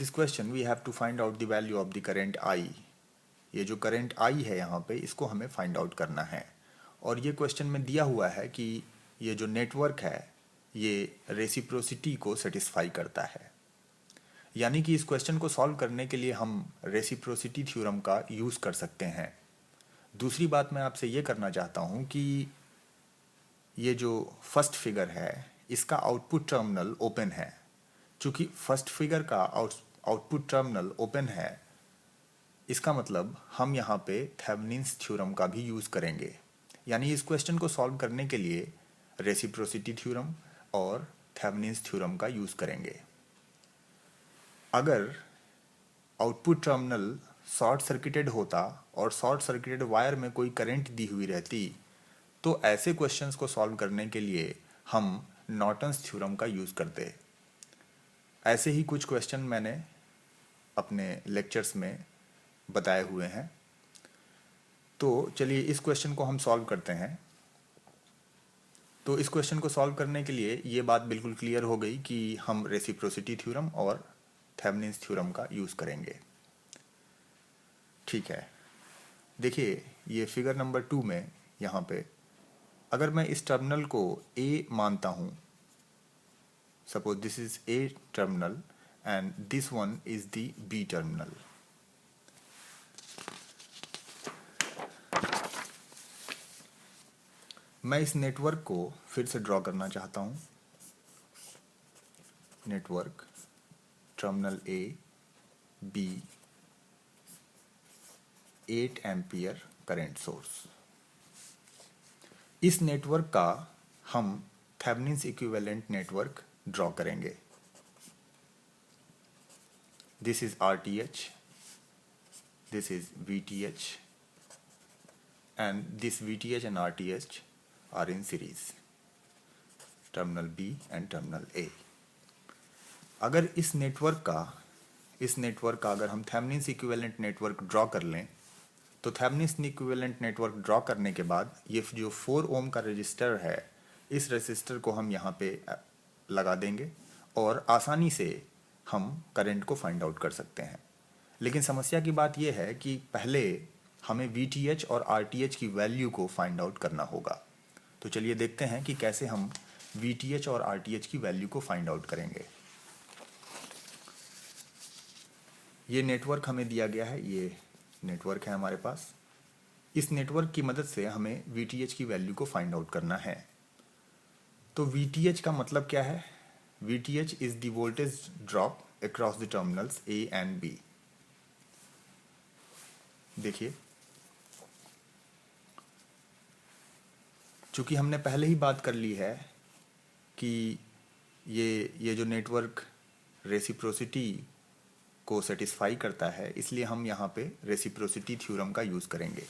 This question we have to find out the value of the current I. ये जो current I है यहाँ पे, इसको हमें फाइंड आउट करना है। और ये क्वेश्चन में दिया हुआ है कि ये जो नेटवर्क है ये रेसिप्रोसिटी को सेटिस्फाई करता है। यानी कि इस क्वेश्चन को सॉल्व करने के लिए हम रेसिप्रोसिटी थ्योरम का यूज़ कर सकते हैं। दूसरी बात मैं आपसे ये करना चाहता हूँ कि ये जो फर्स्ट फिगर है इसका आउटपुट टर्मिनल ओपन है। चूँकि फर्स्ट फिगर का आउटपुट टर्मिनल ओपन है, इसका मतलब हम यहाँ पे थेवेनिन्स थ्योरम का भी यूज़ करेंगे। यानी इस क्वेश्चन को सॉल्व करने के लिए रेसिप्रोसिटी थ्योरम और थेवेनिन्स थ्योरम का यूज़ करेंगे। अगर आउटपुट टर्मिनल शॉर्ट सर्किटेड होता और शॉर्ट सर्किटेड वायर में कोई करंट दी हुई रहती, तो ऐसे क्वेश्चंस को सॉल्व करने के लिए हम नॉर्टन्स थ्योरम का यूज़ करते। ऐसे ही कुछ क्वेश्चन मैंने अपने लेक्चर्स में बताए हुए हैं। तो चलिए इस क्वेश्चन को हम सॉल्व करते हैं। तो इस क्वेश्चन को सॉल्व करने के लिए ये बात बिल्कुल क्लियर हो गई कि हम रेसिप्रोसिटी थ्योरम और थेवेनिन्स थ्योरम का यूज़ करेंगे। ठीक है, देखिए ये फिगर नंबर 2 में यहाँ पे अगर मैं इस टर्मिनल को A मानता हूँ, suppose this is A terminal and this one is the B terminal. मैं इस नेटवर्क को फिर से ड्रॉ करना चाहता हूँ। Network terminal A B 8 ampere current source. इस नेटवर्क का हम थेवेनिन्स इक्विवेलेंट नेटवर्क ड्रॉ करेंगे। This is RTH, this is VTH and this VTH and RTH are in series, terminal B and terminal A। अगर इस network का अगर हम Thevenin's equivalent network draw कर लें, तो थेवेनिन्स इक्विवेलेंट नेटवर्क ड्रॉ करने के बाद ये जो 4 ओम का रजिस्टर है, इस रजिस्टर को हम यहाँ पे लगा देंगे और आसानी से हम करंट को फाइंड आउट कर सकते हैं। लेकिन समस्या की बात यह है कि पहले हमें VTH और RTH की वैल्यू को फाइंड आउट करना होगा। तो चलिए देखते हैं कि कैसे हम VTH और RTH की वैल्यू को फाइंड आउट करेंगे। ये नेटवर्क हमें दिया गया है, ये नेटवर्क है हमारे पास। इस नेटवर्क की मदद से हमें VTH की वैल्यू को फाइंड आउट करना है। तो VTH का मतलब क्या है? VTH is the voltage drop across the terminals A and B। देखिए, चूंकि हमने पहले ही बात कर ली है कि ये जो नेटवर्क रेसिप्रोसिटी को सेटिस्फाई करता है, इसलिए हम यहाँ पे रेसिप्रोसिटी थ्योरम का यूज़ करेंगे।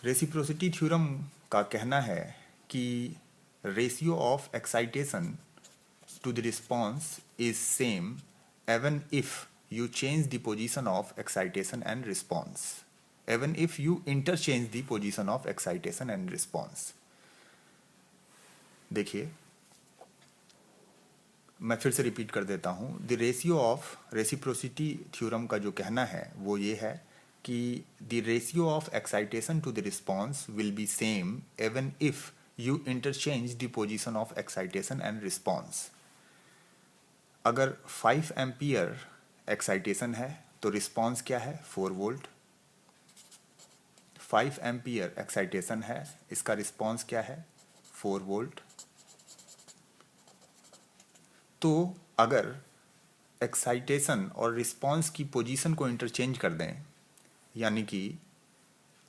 रेसिप्रोसिटी थ्योरम का कहना है कि ratio of excitation to the response is same even if you change the position of excitation and response, even if you interchange the position of excitation and response। देखिए, मैं फिर से repeat कर देता हूँ। The ratio of reciprocity theorem का जो कहना है वो ये है कि the ratio of excitation to the response will be same even if you interchange the position of excitation and response। अगर 5 एम्पियर एक्साइटेशन है तो रिस्पॉन्स क्या है? 4 वोल्ट। 5 एम्पियर एक्साइटेशन है, इसका रिस्पॉन्स क्या है? 4 वोल्ट। तो अगर एक्साइटेशन और रिस्पॉन्स की पोजीशन को इंटरचेंज कर दें, यानी कि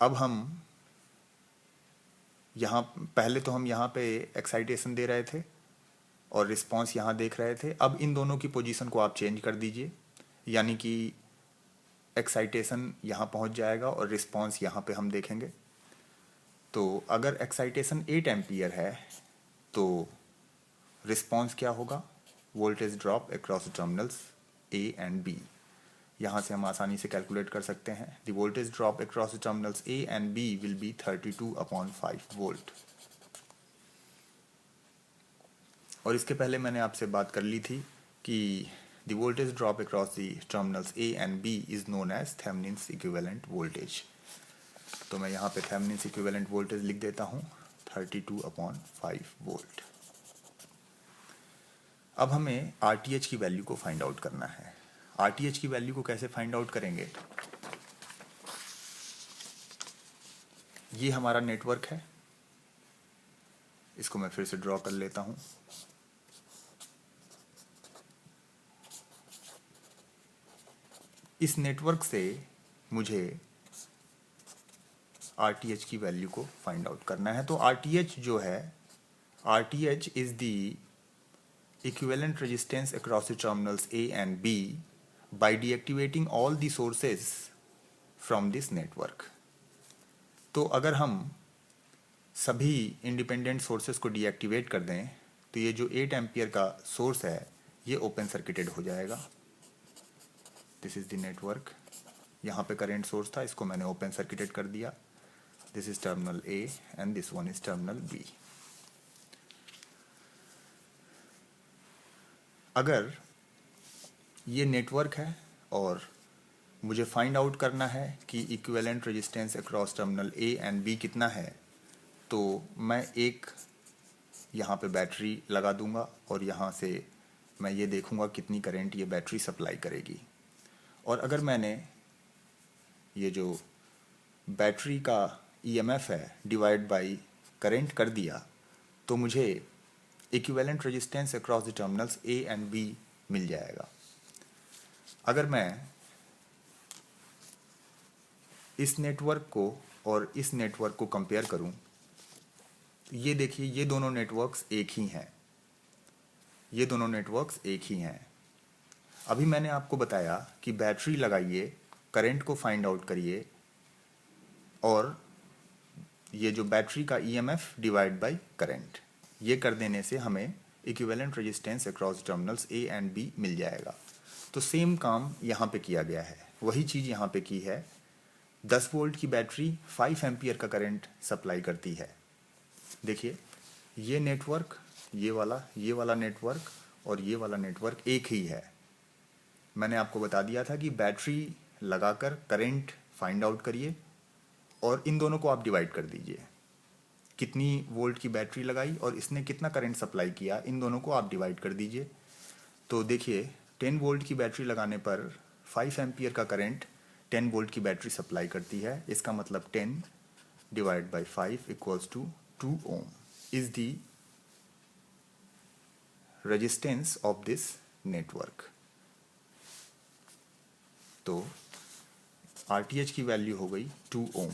अब हम यहाँ पहले तो हम यहाँ पे एक्साइटेशन दे रहे थे और रिस्पॉन्स यहाँ देख रहे थे। अब इन दोनों की पोजीशन को आप चेंज कर दीजिए, यानी कि एक्साइटेशन यहाँ पहुँच जाएगा और रिस्पॉन्स यहाँ पे हम देखेंगे। तो अगर एक्साइटेशन 8 एम्पियर है तो रिस्पॉन्स क्या होगा? Voltage drop across terminals A and B। यहाँ से हम आसानी से कैलकुलेट कर सकते हैं। The voltage drop across terminals A and B will be 32/5 volt. और इसके पहले मैंने आपसे बात कर ली थी कि the voltage drop across the terminals A and B is known as Thevenin's equivalent voltage. तो मैं यहाँ पे Thevenin's equivalent voltage लिख देता हूँ 32/5 वोल्ट। अब हमें RTH की वैल्यू को फाइंड आउट करना है। RTH की वैल्यू को कैसे फाइंड आउट करेंगे? ये हमारा नेटवर्क है, इसको मैं फिर से ड्रॉ कर लेता हूँ। इस नेटवर्क से मुझे RTH की वैल्यू को फाइंड आउट करना है। तो RTH जो है, RTH is the equivalent resistance across the terminals A and B by deactivating all the sources from this network। तो अगर हम सभी इंडिपेंडेंट सोर्सेस को डीएक्टिवेट कर दें तो ये जो 8 एम्पियर का सोर्स है ये ओपन सर्किटेड हो जाएगा। This is the network. यहाँ पे करंट सोर्स था, इसको मैंने ओपन सर्किटेड कर दिया। This is terminal A and this one is terminal B। अगर ये नेटवर्क है और मुझे फाइंड आउट करना है कि equivalent resistance across terminal A and B कितना है, तो मैं एक यहाँ पे बैटरी लगा दूंगा और यहाँ से मैं ये देखूंगा कितनी करंट ये बैटरी सप्लाई करेगी। और अगर मैंने ये जो बैटरी का EMF है डिवाइड बाय करंट कर दिया तो मुझे equivalent resistance across the terminals A and B मिल जाएगा। अगर मैं इस नेटवर्क को और इस नेटवर्क को कंपेयर करूं, ये देखिए ये दोनों नेटवर्क्स एक ही हैं। ये दोनों नेटवर्क्स एक ही हैं। अभी मैंने आपको बताया कि बैटरी लगाइए, करंट को फाइंड आउट करिए और ये जो बैटरी का EMF डिवाइड बाय करंट, ये कर देने से हमें equivalent resistance across terminals A and B मिल जाएगा। तो सेम काम यहाँ पे किया गया है, वही चीज़ यहाँ पे की है। 10 वोल्ट की बैटरी 5 एम्पियर का करंट सप्लाई करती है। देखिए ये नेटवर्क, ये वाला नेटवर्क और ये वाला नेटवर्क एक ही है। मैंने आपको बता दिया था कि बैटरी लगाकर करंट फाइंड आउट करिए और इन दोनों को आप डिवाइड कर दीजिए। कितनी वोल्ट की बैटरी लगाई और इसने कितना करंट सप्लाई किया, इन दोनों को आप डिवाइड कर दीजिए। तो देखिए 10 वोल्ट की बैटरी लगाने पर 5 एम्पियर का करंट 10 वोल्ट की बैटरी सप्लाई करती है। इसका मतलब 10 divide by 5 equals to 2 ohm is the resistance of this network. तो RTH की वैल्यू हो गई 2 ओम।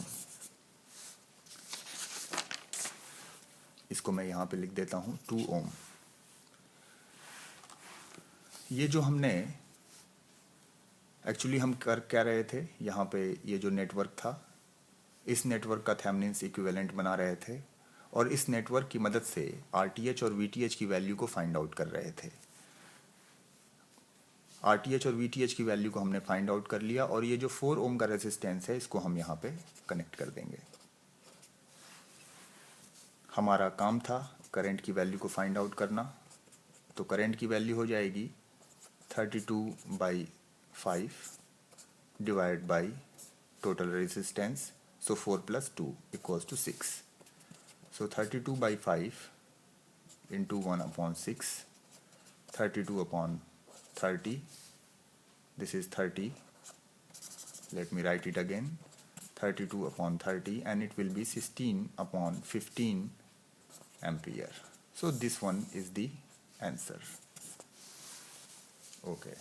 इसको मैं यहाँ पे लिख देता हूँ 2 ओम। ये जो हमने एक्चुअली हम कर क्या रहे थे, यहाँ पे ये जो नेटवर्क था, इस नेटवर्क का थेवेनिन्स इक्विवेलेंट बना रहे थे और इस नेटवर्क की मदद से RTH और VTH की वैल्यू को फाइंड आउट कर रहे थे। RTH और VTH की वैल्यू को हमने फाइंड आउट कर लिया और ये जो 4 ओम का रेजिस्टेंस है इसको हम यहाँ पे कनेक्ट कर देंगे। हमारा काम था करंट की वैल्यू को फाइंड आउट करना। तो करंट की वैल्यू हो जाएगी 32/5 divide by total resistance, so 4 + 2 equals to 6। So 32/5 into 1/6, 32/30, this is 30, let me write it again, 32/30 and it will be 16/15 ampere. So this one is the answer. Okay.